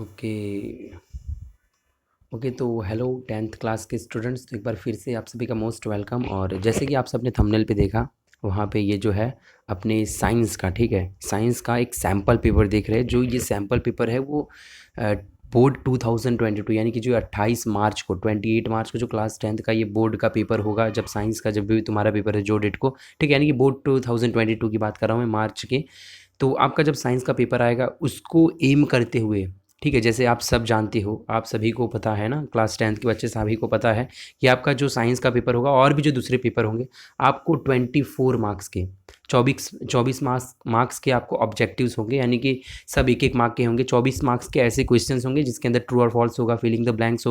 Okay. Okay, तो hello 10th class के students, तो एक बार फिर से आप सभी का मोस्ट वेलकम। और जैसे कि आप सबने थंबनेल पे देखा, वहाँ पे ये जो है अपने साइंस का, ठीक है, साइंस का एक सैम्पल पेपर देख रहे हैं। जो ये सैम्पल पेपर है वो बोर्ड 2022 यानी कि जो 28 मार्च को 28 मार्च को जो क्लास 10th का ये बोर्ड का पेपर होगा, जब साइंस का जब भी तुम्हारा पेपर है जो डेट को, ठीक है, यानी कि बोर्ड 2022 की बात कर रहा हूँ मैं, मार्च के। तो आपका जब साइंस का पेपर आएगा उसको एम करते हुए, ठीक है, जैसे आप सब जानते हो, आप सभी को पता है ना, क्लास 10th के बच्चे सभी को पता है कि आपका जो साइंस का पेपर होगा और भी जो दूसरे पेपर होंगे, आपको 24 मार्क्स के 24 मार्क्स के आपको ऑब्जेक्टिव्स होंगे, यानी कि सब एक एक मार्क के होंगे। 24 मार्क्स के ऐसे क्वेश्चंस होंगे जिसके अंदर ट्रू और फॉल्स होगा, फिलिंग द ब्लैंक्स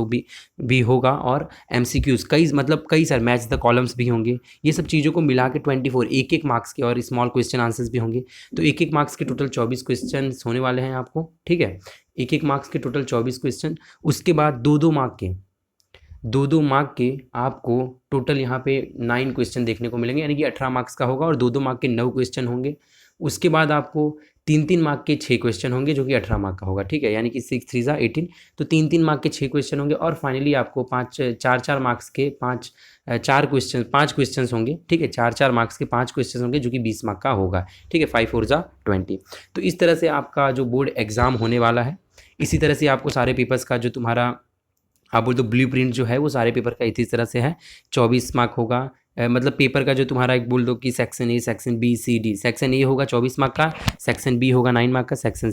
भी होगा, और एमसीक्यूज कई सारे मैच द कॉलम्स भी होंगे। ये सब चीज़ों को मिला के 24 एक एक मार्क्स के और स्मॉल क्वेश्चन आंसर्स भी होंगे। तो एक एक मार्क्स के टोटल 24 क्वेश्चन होने वाले हैं आपको, ठीक है, एक एक मार्क्स के टोटल 24 क्वेश्चन। उसके बाद दो दो मार्क के आपको टोटल यहाँ पे 9 क्वेश्चन देखने को मिलेंगे, यानी कि 18 मार्क्स का होगा, और दो दो मार्क के 9 क्वेश्चन होंगे। उसके बाद आपको 3 3 मार्क के 6 क्वेश्चन होंगे जो कि 18 मार्क का होगा, ठीक है, यानी कि 6 3 18। तो 3 3 मार्क के 6 क्वेश्चन होंगे, और फाइनली आपको 4 4 मार्क्स के 5 क्वेश्चन होंगे, ठीक है, 4 4 मार्क्स के 5 क्वेश्चन होंगे जो कि 20 मार्क का होगा, ठीक है, 5 4 जा 20। तो इस तरह से आपका जो बोर्ड एग्ज़ाम होने वाला है। इसी तरह से आपको सारे पेपर्स का जो तुम्हारा, आप बोल दो ब्लू प्रिंट जो है वो सारे पेपर का इसी तरह से है। 24 मार्क होगा, मतलब पेपर का जो तुम्हारा एक बोल दो कि section A, section B, C, D. Section A होगा 24 मार्क का, सेक्शन बी होगा 9 मार्क का, सेक्शन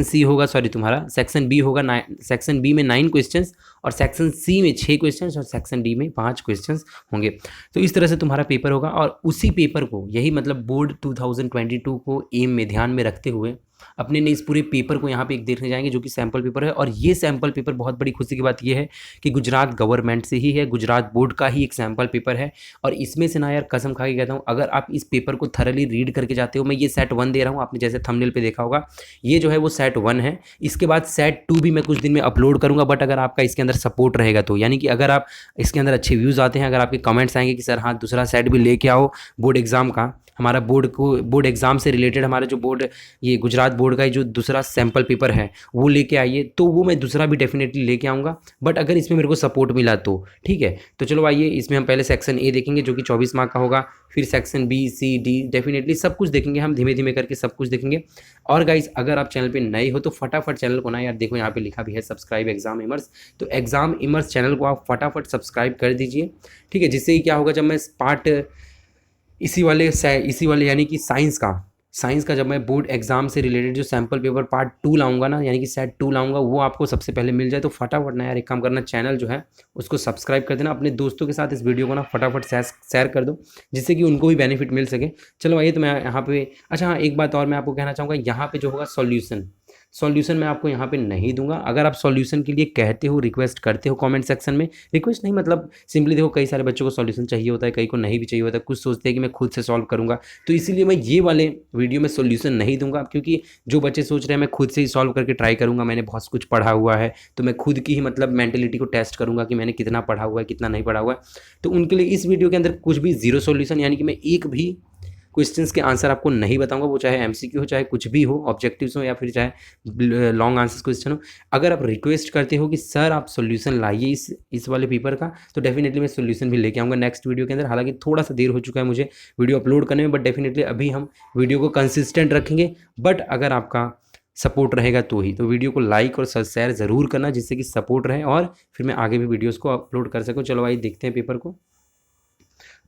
सी होगा, सॉरी, तुम्हारा सेक्शन बी होगा 9, सेक्शन बी में 9 क्वेश्चंस, और सेक्शन सी में 6 क्वेश्चंस, और सेक्शन डी में 5 क्वेश्चंस होंगे। तो इस तरह से तुम्हारा पेपर होगा, और उसी पेपर को, यही मतलब बोर्ड 2022 को एम में ध्यान में रखते हुए अपने ने इस पूरे पेपर को यहाँ पे एक देखने जाएंगे जो कि सैम्पल पेपर है। और ये सैम्पल पेपर, बहुत बड़ी खुशी की बात ये है कि गुजरात गवर्नमेंट से ही है, गुजरात बोर्ड का ही एक सैम्पल पेपर है। और इसमें से ना यार, कसम खा के कहता हूँ, अगर आप इस पेपर को थरली रीड करके जाते हो, मैं ये सेट 1 दे रहा हूँ, आपने जैसे थंबनेल पे देखा होगा, ये जो है वो सेट 1 है। इसके बाद सेट 2 भी मैं कुछ दिन में अपलोड करूँगा, बट अगर आपका इसके अंदर सपोर्ट रहेगा तो, यानी कि अगर आप इसके अंदर अच्छे व्यूज़ आते हैं, अगर आपके कमेंट्स आएंगे कि सर हाँ दूसरा सेट भी लेके आओ बोर्ड एग्ज़ाम का, हमारा बोर्ड एग्ज़ाम से रिलेटेड, हमारा जो बोर्ड, ये गुजरात बोर्ड का जो दूसरा सैम्पल पेपर है वो लेके आइए, तो वो मैं दूसरा भी डेफिनेटली लेके आऊँगा। बट अगर इसमें मेरे को सपोर्ट मिला तो ठीक है। तो चलो आइए, इसमें हम पहले सेक्शन ए देखेंगे जो कि 24 मार्क का होगा, फिर section B, C, D, definitely सब कुछ देखेंगे हम, धीमे धीमे करके सब कुछ देखेंगे। और गाइस, अगर आप चैनल पे नए हो तो फटाफट चैनल को ना यार, देखो यहाँ पे लिखा भी है सब्सक्राइब एग्जाम इमर्स, तो एग्जाम इमर्स चैनल को आप फटाफट सब्सक्राइब कर दीजिए, ठीक है। जिससे कि क्या होगा, जब मैं पार्ट इसी वाले यानी कि साइंस का जब मैं बोर्ड एग्जाम से रिलेटेड जो सैम्पल पेपर पार्ट 2 लाऊंगा ना, यानी कि सेट 2 लाऊंगा, वो आपको सबसे पहले मिल जाए। तो फटाफट ना यार एक काम करना, चैनल जो है उसको सब्सक्राइब कर देना, अपने दोस्तों के साथ इस वीडियो को ना फटाफट शेयर कर दो, जिससे कि उनको भी बेनिफिट मिल सके। चलो आइए, तो मैं यहाँ पे, अच्छा हाँ, एक बात और मैं आपको कहना चाहूँगा, यहाँ पे जो होगा सॉल्यूशन मैं आपको यहाँ पे नहीं दूंगा। अगर आप सॉल्यूशन के लिए कहते हो, रिक्वेस्ट करते हो कमेंट सेक्शन में, रिक्वेस्ट नहीं मतलब सिंपली, देखो कई सारे बच्चों को सॉल्यूशन चाहिए होता है, कई को नहीं भी चाहिए होता है, कुछ सोचते हैं कि मैं खुद से सॉल्व करूँगा, तो इसीलिए मैं ये वाले वीडियो में सॉल्यूशन नहीं दूंगा। क्योंकि जो बच्चे सोच रहे हैं मैं खुद से ही सॉल्व करके ट्राई करूँगा, मैंने बहुत कुछ पढ़ा हुआ है, तो मैं खुद की ही मतलब मेंटेलिटी को टेस्ट करूँगा कि मैंने कितना पढ़ा हुआ है, कितना नहीं पढ़ा हुआ है, तो उनके लिए इस वीडियो के अंदर कुछ भी जीरो सॉल्यूशन, यानी कि मैं एक भी क्वेश्चंस के आंसर आपको नहीं बताऊंगा, वो चाहे एमसीक्यू हो, चाहे कुछ भी हो, ऑब्जेक्टिव्स हो, या फिर चाहे लॉन्ग आंसर क्वेश्चन हो। अगर आप रिक्वेस्ट करते हो कि सर आप सॉल्यूशन लाइए इस वाले पेपर का, तो डेफिनेटली मैं सॉल्यूशन भी लेके आऊँगा नेक्स्ट वीडियो के अंदर। हालांकि थोड़ा सा देर हो चुका है मुझे वीडियो अपलोड करने में, बट डेफिनेटली अभी हम वीडियो को कंसिस्टेंट रखेंगे। बट अगर आपका सपोर्ट रहेगा तो ही, तो वीडियो को लाइक और शेयर ज़रूर करना, जिससे कि सपोर्ट रहे और फिर मैं आगे भी वीडियोज़ को अपलोड कर सकूँ। चलो आइए देखते हैं पेपर को।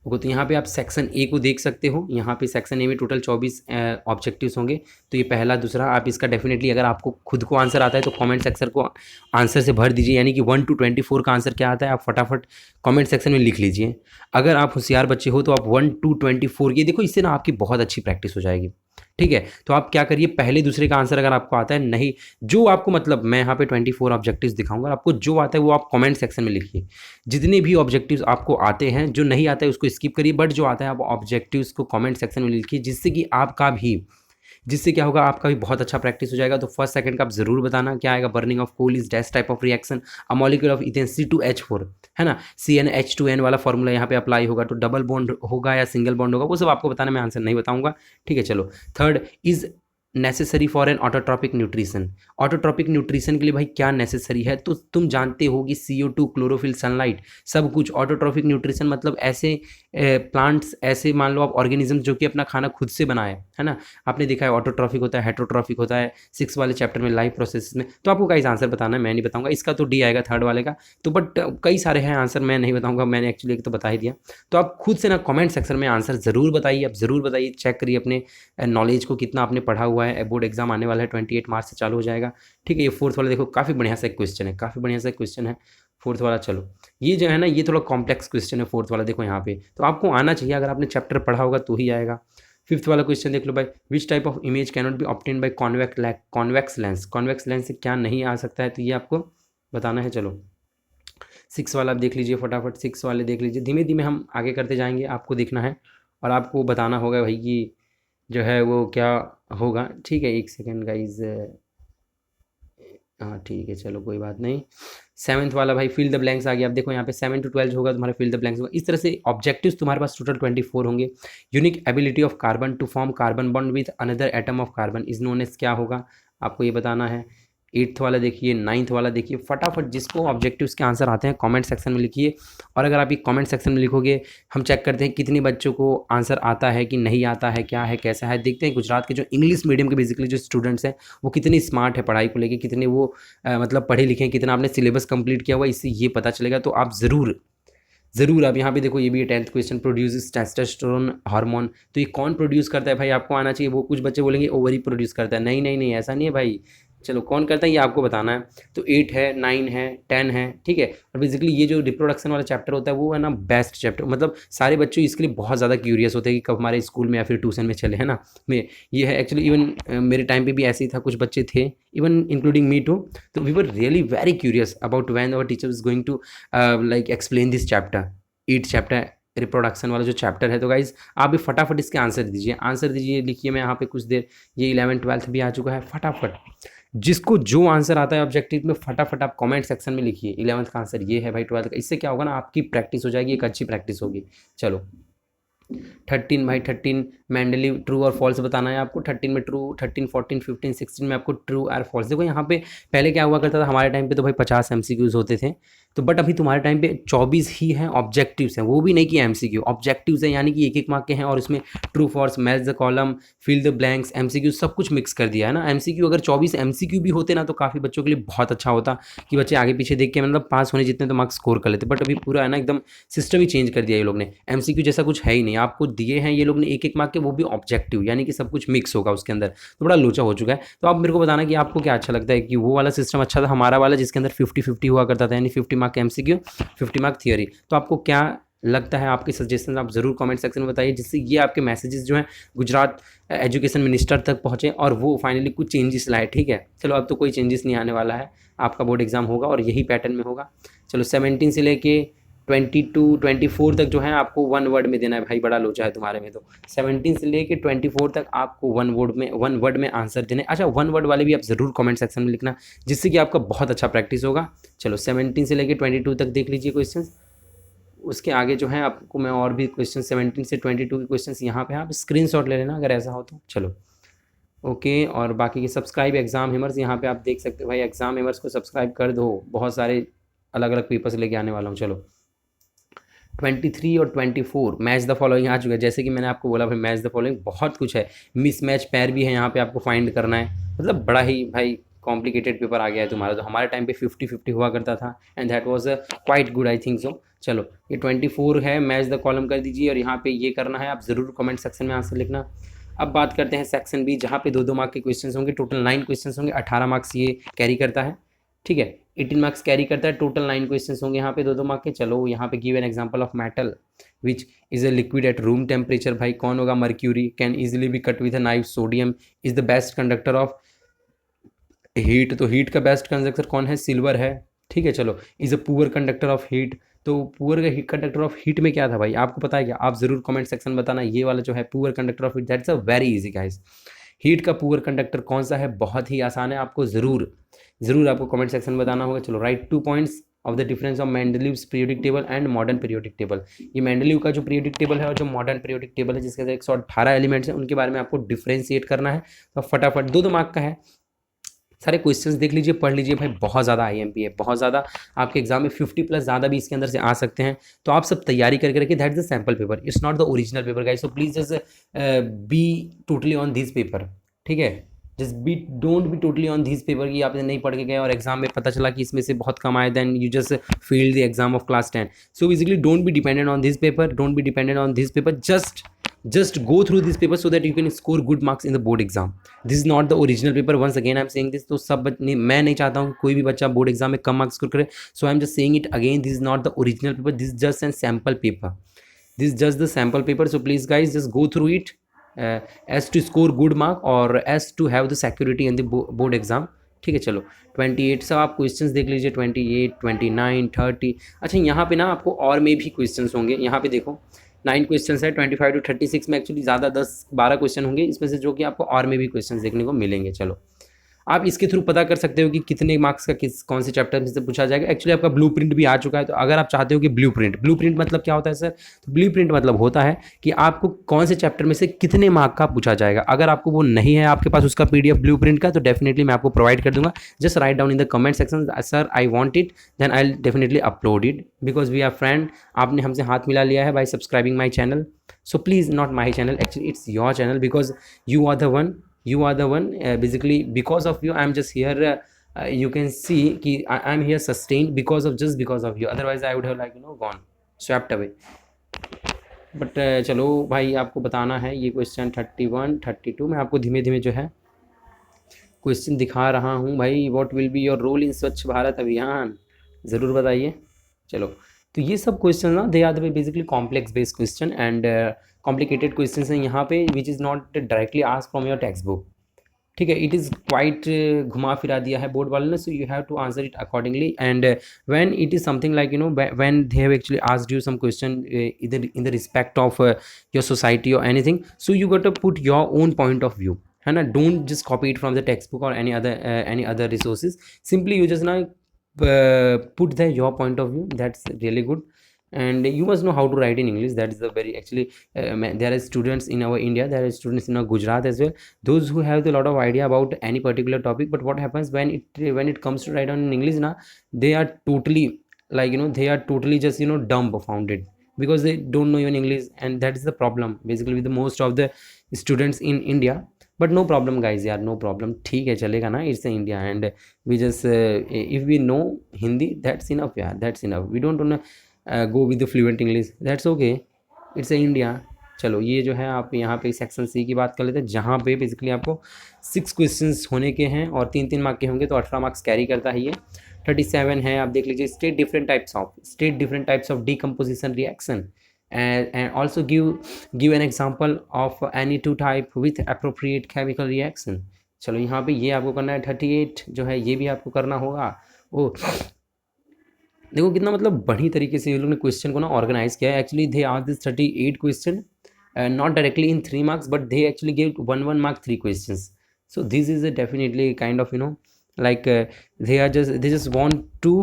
ओके, तो यहाँ पे आप सेक्शन ए को देख सकते हो। यहाँ पे सेक्शन ए में टोटल 24 ऑब्जेक्टिव्स होंगे। तो ये पहला, दूसरा, आप इसका डेफिनेटली, अगर आपको खुद को आंसर आता है तो कमेंट सेक्शन को आंसर से भर दीजिए, यानी कि 1 to 24 का आंसर क्या आता है आप फटाफट कमेंट सेक्शन में लिख लीजिए। अगर आप होशियार बच्चे हो तो आप 1 to 24, ये देखो, इससे ना आपकी बहुत अच्छी प्रैक्टिस हो जाएगी, ठीक है। तो आप क्या करिए, पहले दूसरे का आंसर अगर आपको आता है, नहीं जो आपको, मतलब मैं यहाँ पे 24 ऑब्जेक्टिव्स दिखाऊंगा, आपको जो आता है वो आप कमेंट सेक्शन में लिखिए। जितने भी ऑब्जेक्टिव्स आपको आते हैं, जो नहीं आता है उसको स्किप करिए, बट जो आता है आप ऑब्जेक्टिव्स को कमेंट सेक्शन में लिखिए, जिससे क्या होगा, आपका भी बहुत अच्छा प्रैक्टिस हो जाएगा। तो फर्स्ट सेकंड का आप जरूर बताना क्या आएगा। Burning of coal is dash type of reaction, a molecule of ethane C2H4, है ना, CnH2n वाला फॉर्मूला यहाँ पे अप्लाई होगा। तो डबल बॉन्ड होगा या सिंगल बॉन्ड होगा, वो सब आपको बताना, मैं आंसर नहीं बताऊंगा, ठीक है। चलो, third is necessary for an autotrophic nutrition. Autotrophic nutrition के लिए भाई क्या नेसेसरी है, तो तुम जानते हो कि CO2, क्लोरोफिल, सनलाइट, सब कुछ। ऑटोट्रॉपिक न्यूट्रिशन मतलब ऐसे प्लांट्स, ऐसे मान लो आप ऑर्गेनिज्म जो कि अपना खाना खुद से बनाए, है ना। आपने देखा है ऑटोट्रॉपिक होता है, हेटरोट्रॉपिक होता है 6 वाले चैप्टर में, लाइफ प्रोसेस में। तो आपको गाइस आंसर बताना है, मैं नहीं बताऊंगा, इसका तो डी आएगा 3rd वाले का। तो बट कई सारे हैं आंसर, मैं नहीं बताऊंगा, मैंने एक्चुअली एक तो बता ही दिया। तो आप खुद से ना कमेंट सेक्शन में आंसर ज़रूर बताइए, आप ज़रूर बताइए, चेक करिए अपने नॉलेज को कितना आपने पढ़ा हुआ है। बोर्ड एग्जाम आने वाला है, 28 मार्च से चालू हो जाएगा, ठीक है। ये 4th वाला देखो, काफ़ी बढ़िया सा क्वेश्चन है, काफ़ी बढ़िया सा क्वेश्चन है 4th वाला। चलो ये जो है ना, ये थोड़ा कॉम्प्लेक्स क्वेश्चन है 4th वाला, देखो यहाँ पे तो आपको आना चाहिए, अगर आपने चैप्टर पढ़ा होगा तो ही आएगा। 5th वाला क्वेश्चन देख लो भाई, which type of image can not be obtain by convex lens. Convex lens से क्या नहीं आ सकता है, तो ये आपको बताना है। चलो 6 वाला आप देख लीजिए फटाफट, 6 वाले देख लीजिए, धीमे धीमे हम आगे करते जाएंगे, आपको देखना है और आपको बताना होगा भाई कि जो है वो क्या होगा, ठीक है। 1 सेकेंड गाइज, हाँ ठीक है, चलो कोई बात नहीं। 7th वाला भाई, फिल द ब्लैंक्स आ गया। अब देखो यहाँ पे 7 to 12 होगा तुम्हारा, फिल द ब्लैंक्स होगा। इस तरह से ऑब्जेक्टिव्स तुम्हारे पास टोटल 24 होंगे। Unique ability of carbon to form carbon bond with another atom of carbon is known as, क्या होगा आपको ये बताना है। 8th वाला देखिए, 9th वाला देखिए, फटाफट जिसको ऑब्जेक्टिव्स के आंसर आते हैं कमेंट सेक्शन में लिखिए। और अगर आप ये कमेंट सेक्शन में लिखोगे, हम चेक करते हैं कितने बच्चों को आंसर आता है कि नहीं आता है, क्या है कैसा है। देखते हैं गुजरात के जो इंग्लिश मीडियम के बेसिकली जो स्टूडेंट्स हैं वो कितनी स्मार्ट है पढ़ाई को लेके, कितने वो मतलब पढ़े लिखे हैं, कितना आपने सिलेबस कंप्लीट किया हुआ, इससे ये पता चलेगा। तो आप ज़रूर आप यहाँ पे देखो, ये भी 10th question, produce testosterone hormone. तो ये कौन प्रोड्यूस करता है भाई, आपको आना चाहिए। वो कुछ बच्चे बोलेंगे ओवरी प्रोड्यूस करता है, नहीं नहीं नहीं, ऐसा नहीं है भाई। चलो कौन करता है ये आपको बताना है। तो 8 है, 9 है, 10 है, ठीक है। और बेसिकली ये जो रिप्रोडक्शन वाला चैप्टर होता है वो है ना बेस्ट चैप्टर, मतलब सारे बच्चे इसके लिए बहुत ज़्यादा क्यूरियस होते हैं कि कब हमारे स्कूल में या फिर ट्यूशन में चले, है ना। मैं ये है एक्चुअली, इवन मेरे टाइम पे भी ऐसे ही था, कुछ बच्चे थे इवन इंक्लूडिंग मी टू। तो we were really very curious about when our teacher is going to like explain this chapter, 8th chapter reproduction वाला जो चैप्टर है। तो गाइज आप भी फटाफट इसके आंसर दीजिए, लिखिए। मैं यहाँ पे कुछ देर, ये 11th 12th भी आ चुका है, फटाफट जिसको जो आंसर आता है ऑब्जेक्टिव में फटाफट आप कमेंट सेक्शन में लिखिए। 11th का आंसर ये है भाई, 12th का। इससे क्या होगा ना, आपकी प्रैक्टिस हो जाएगी, एक अच्छी प्रैक्टिस होगी। चलो 13 भाई, 13 मैंडली ट्रू और फॉल्स बताना है आपको। 13 में ट्रू, 13, 14, 15, 16 में आपको ट्रू और फॉल्स। देखो यहाँ पे पहले क्या हुआ करता था, हमारे टाइम पे तो भाई 50 MCQs होते थे, तो बट अभी तुम्हारे टाइम पे 24 ही हैं ऑब्जेक्टिव्स हैं, वो भी नहीं कि MCQ, ऑब्जेक्टिव्स हैं, यानी कि 1-1 मार्क के हैं। और इसमें true false, match the column, fill the blanks, MCQ सब कुछ मिक्स कर दिया है ना। MCQ अगर 24 MCQ भी होते ना तो काफ़ी बच्चों के लिए बहुत अच्छा होता कि बच्चे आगे पीछे देख के मतलब पास होने जितने तो मार्क्स स्कोर कर लेते। बट अभी पूरा है ना एकदम सिस्टम ही चेंज कर दिया ये लोग ने। MCQ जैसा कुछ है ही नहीं, आपको दिए हैं ये लोग ने 1-1 मार्क के, वो भी ऑब्जेक्टिव, यानी कि सब कुछ मिक्स होगा उसके अंदर। तो बड़ा लोचा हो चुका है। तो आप मेरे को बताना कि आपको क्या अच्छा लगता है, कि वो वाला सिस्टम अच्छा था, हमारा वाला जिसके अंदर 50-50 हुआ करता था, यानी 50 मार्क MCQ, 50 मार्क थियोरी। तो आपको क्या लगता है, आपके सजेशन आप ज़रूर कमेंट सेक्शन में बताइए, जिससे ये आपके मैसेजेस जो हैं गुजरात एजुकेशन मिनिस्टर तक पहुँचे और वो फाइनली कुछ चेंजेस लाए, ठीक है। चलो अब तो कोई चेंजेस नहीं आने वाला है, आपका बोर्ड एग्जाम होगा और यही पैटर्न में होगा। चलो 17 से लेके 22-24 तक जो है आपको 1 वर्ड में देना है भाई, बड़ा लोचा है तुम्हारे में। तो 17 से लेके 24 तक आपको 1 वर्ड में आंसर देने। अच्छा 1 वर्ड वाले भी आप ज़रूर कमेंट सेक्शन में लिखना, जिससे कि आपका बहुत अच्छा प्रैक्टिस होगा। चलो 17 से लेके 22 तक देख लीजिए क्वेश्चन। उसके आगे जो है आपको मैं और भी क्वेश्चन 17 से 22 के क्वेश्चन यहाँ पे आप स्क्रीनशॉट ले लेना अगर ऐसा हो तो। चलो ओके, और बाकी के सब्सक्राइब एग्जाम हेमर्स, यहाँ पे आप देख सकते हो भाई, एग्जाम हेमर्स को सब्सक्राइब कर दो, बहुत सारे अलग अलग पेपर्स लेके आने वाला हूँ। चलो 23 और 24 मैच द फॉलोइंग आ चुका है। जैसे कि मैंने आपको बोला भाई, मैच द फॉलोइंग बहुत कुछ है, मिस मैच पैर भी है यहाँ पे आपको फाइंड करना है। मतलब बड़ा ही भाई कॉम्प्लिकेटेड पेपर आ गया है तुम्हारा। तो हमारे टाइम पे 50-50 हुआ करता था and that was quite good I think so. चलो ये 24 है, मैच द कॉलम कर दीजिए और यहाँ पे ये करना है, आप ज़रूर कमेंट सेक्शन में आंसर लिखना। अब बात करते हैं सेक्शन बी, जहाँ पे 2-2 मार्क के क्वेश्चन होंगे, टोटल 9 क्वेश्चन होंगे, 18 मार्क्स ये कैरी करता है, ठीक है। 18 मार्क्स कैरी करता है, टोटल 9 क्वेश्चन होंगे यहाँ पे 2-2 मार्क के। चलो यहाँ पे give an example of metal which is a liquid at room temperature. भाई कौन होगा, mercury, can easily be cut with a knife. Sodium is the best conductor of heat, तो हीट का बेस्ट कंडक्टर कौन है, सिल्वर है, ठीक है। चलो is a poor conductor of heat, तो पुअर कंडक्टर ऑफ हीट में क्या था भाई, आपको पता है क्या, आप जरूर कमेंट सेक्शन बताना। ये वाला जो है poor conductor of heat, that's a very easy guys. Heat का पुअर कंडक्टर कौन सा है, बहुत ही आसान है, आपको ज़रूर आपको कमेंट सेक्शन में बताना होगा। चलो right 2 points of the difference of Mendeleev's periodic table and modern periodic table. ये मेंडलीव का जो पीरियोडिक टेबल है और जो मॉडर्न पीरियोडिक टेबल है जिसके अंदर 118 एलिमेंट्स हैं, उनके बारे में आपको डिफ्रेंशिएट करना है। तो फटाफट 2 मार्क का है, सारे क्वेश्चंस देख लीजिए, पढ़ लीजिए भाई, बहुत ज़्यादा आईएमपी है, बहुत ज़्यादा आपके एग्जाम में 50+ ज़्यादा भी इसके अंदर से आ सकते हैं। तो आप सब तैयारी करके रखिए, that is the sample paper, it's not the original paper guys. So please just be totally on this paper, ठीक है। Just be don't be totally on this paper कि आपने नहीं पढ़ के गए और एग्जाम में पता चला कि इसमें से बहुत कम आए, then you just fail the exam of class 10। So basically don't be dependent on this paper, don't be dependent on this paper, just go through this paper so that you can score good marks in the board exam. This is not the original paper, once again I am saying this। तो सब मैं नहीं चाहता हूँ कोई भी बच्चा board exam में कम मार्क्स स्कोर करे, so I am just saying it again, this is not the original paper, this is just a sample paper, this is just the sample paper। So please guys just go through it as to score good mark or as to have the security in the board exam, ठीक है। चलो 28 सब आप questions देख लीजिए, 28, 29, 30। अच्छा यहाँ पे ना आपको और में भी क्वेश्चंस होंगे, यहाँ पे देखो 9 क्वेश्चन है, 25 to 36 में एक्चुअली ज़्यादा 10-12 क्वेश्चन होंगे इसमें से, जो कि आपको और में भी क्वेश्चन देखने को मिलेंगे। चलो आप इसके थ्रू पता कर सकते हो कि कितने मार्क्स का कौन से चैप्टर में से पूछा जाएगा। एक्चुअली आपका ब्लूप्रिंट भी आ चुका है, तो अगर आप चाहते हो कि ब्लूप्रिंट मतलब क्या होता है सर, तो ब्लूप्रिंट मतलब होता है कि आपको कौन से चैप्टर में से कितने मार्क का पूछा जाएगा। अगर आपको वो नहीं है आपके पास उसका PDF ब्लूप्रिंट का, तो डेफिनेटली मैं आपको प्रोवाइड कर दूंगा। Just write down in the comment section sir I want it, then I will definitely upload it, because we are friend. आपने हमसे हाथ मिला लिया है by subscribing my channel, so please not my channel, actually it's your channel, because you are the one basically because of you I am just here, you can see कि I am here sustained because of you, otherwise I would have like gone swept away, but चलो भाई आपको बताना है ये question 31, 32 मैं आपको धीमे धीमे जो है क्वेश्चन दिखा रहा हूँ भाई। What will be your role in Swachh Bharat अभियान, ज़रूर बताइए। चलो तो ये सब क्वेश्चन ना they are basically complex based question and complicated question हैं यहाँ पे, which is not directly ask from your text book, ठीक है। इट इज़ क्वाइट घुमा फिरा दिया है बोर्ड वाले ने, so you have to answer it accordingly. And when it is something like when they have actually asked you some question in the respect of your society और anything, so you got to put your own point of view, है ना। Don't just copy it from the textbook और any other resources, simply you just now put the your point of view, that's really good। and you must know how to write in English, that is the very actually there are students in our India, there are students in our Gujarat as well, those who have a lot of idea about any particular topic, but what happens when it comes to write down in English na, they are totally like they are totally just dumbfounded because they don't know even English, and that is the problem basically with the most of the students in India। But no problem guys यार, no problem, ठीक है चलेगा ना, it's India and we just if we know Hindi that's enough यार, that's enough, we don't go with the fluent English, that's okay, it's India. चलो ये जो है आप यहाँ पे सेक्शन सी की बात कर लेते हैं, जहाँ पे बेसिकली आपको 6 क्वेश्चंस होने के हैं और 3-3 मार्क के होंगे, तो 18 मार्क्स कैरी करता है ये। 37 है, आप देख लीजिए, state different types of decomposition reaction and also give an example of any 2 type with appropriate chemical reaction। चलो यहाँ पे ये आपको करना है। 38 जो है ये भी आपको करना होगा। ओ देखो कितना मतलब बढ़िया तरीके से ये लोग ने क्वेश्चन को ना ऑर्गेनाइज किया है। Actually they are this 38 question not directly in 3 marks, but they actually gave 1 mark 3 questions। so this is a definitely kind of like they just want to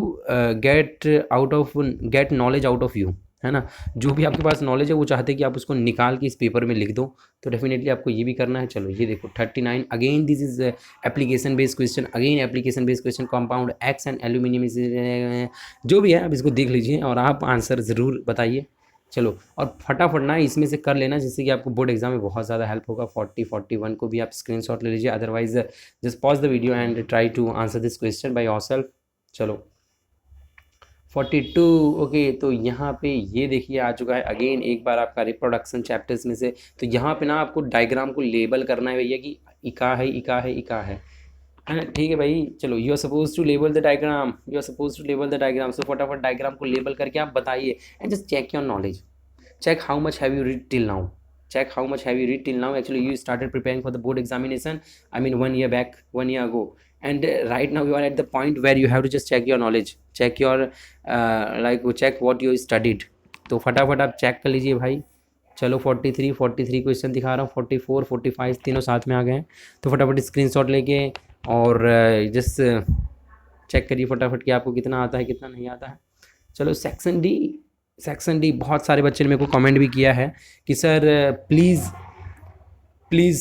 get knowledge out of you, है ना। जो भी आपके पास knowledge है वो चाहते हैं कि आप उसको निकाल के इस पेपर में लिख दो, तो डेफिनेटली आपको ये भी करना है। चलो ये देखो 39 again this is application based question, compound x and aluminium is जो भी है आप इसको देख लीजिए और आप आंसर ज़रूर बताइए। चलो और फटाफट ना इसमें से कर लेना, जिससे कि आपको बोर्ड एग्जाम में बहुत ज़्यादा हेल्प होगा। 40-41 को भी आप स्क्रीनशॉट ले लीजिए, otherwise just pause the video and try to answer this question by yourself. चलो 42 ओके, तो यहाँ पे ये देखिए आ चुका है अगेन एक बार आपका रिप्रोडक्शन चैप्टर्स में से। तो यहाँ पे ना आपको डायग्राम को लेबल करना है भैया कि इका है, इका है, इका है ना, ठीक है भाई। चलो you are suppose to label the diagram, so फटाफट डायग्राम को लेबल करके आप बताइए and just check your knowledge, check how much have you read till now, actually you started preparing for the board examination, I mean 1 year back, 1 year ago, and right now you are at the point where you have to just check your knowledge, check your check what you studied। तो फटाफट आप check कर लीजिए भाई। चलो 43 question दिखा रहा हूँ, 44 45 तीनों साथ में आ गए हैं, तो फटाफट स्क्रीनशॉट लेके और जस्ट चेक करिए फटाफट कि आपको कितना आता है कितना नहीं आता है। चलो सेक्शन डी बहुत सारे बच्चे ने मेरे को कमेंट भी किया है कि sir please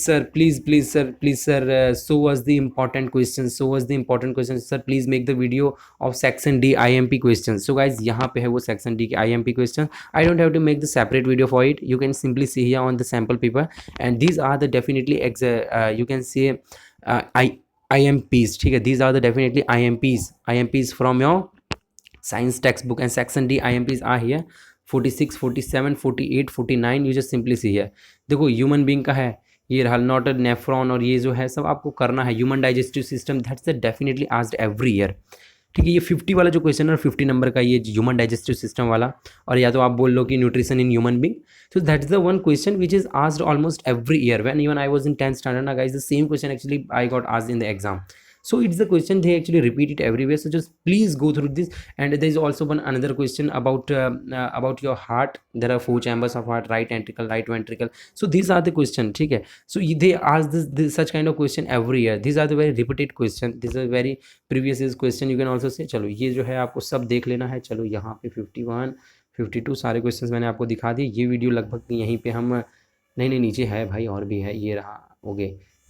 sir show us the important questions, sir please make the video of section D IMP question. So guys यहाँ पे है वो सेक्शन डी के IMP question. I don't have to make the separate video for it, you can simply see here on the sample paper and these are the definitely you can see IMPs, ठीक है, these are the definitely IMPs from your science textbook and section D IMPs are here 46, 47, 48, 49, you just simply see here। देखो human being का है, ये रहा not a nephron और ये जो है सब आपको करना है। Human digestive system that's definitely asked every year, ठीक है। ये 50 वाला जो क्वेश्चन है 50 नंबर का, ये ह्यूमन डाइजेस्टिव सिस्टम वाला, और या तो आप बोल लो कि nutrition in human being. So that's the one question which is asked almost every year. When even I was in 10th standard, na guys, the same question actually I got asked in the exam. So it's the question they actually repeat it everywhere. So just please go through this. And there is also one another question about your heart. There are 4 chambers of heart: right ventricle, right ventricle. So these are the question, ठीक है। So they ask this such kind of question every year. These are the very repeated question. This is a very previous year's question. You can also say चलो ये जो है आपको सब देख लेना है। चलो यहाँ पे 51, 52 सारे क्वेश्चंस मैंने आपको दिखा दिए। ये वीडियो लगभग यहीं पे हम नहीं नीचे है भाई, और भी है, ये रहा ओके,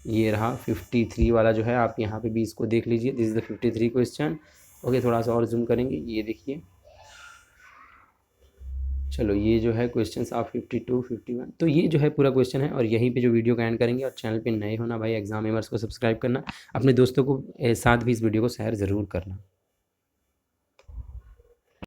ये रहा 53 वाला जो है, आप यहाँ पे भी इसको देख लीजिए। This is the 53 question. Okay, थोड़ा सा और जूम करेंगे, ये देखिए। चलो ये जो है क्वेश्चंस आप 52, 51, तो ये जो है पूरा क्वेश्चन है, और यहीं पे जो वीडियो का एंड करेंगे। और चैनल पे नए होना भाई, एग्जाम एमर्स को सब्सक्राइब करना, अपने दोस्तों को साथ भी इस वीडियो को शेयर ज़रूर करना।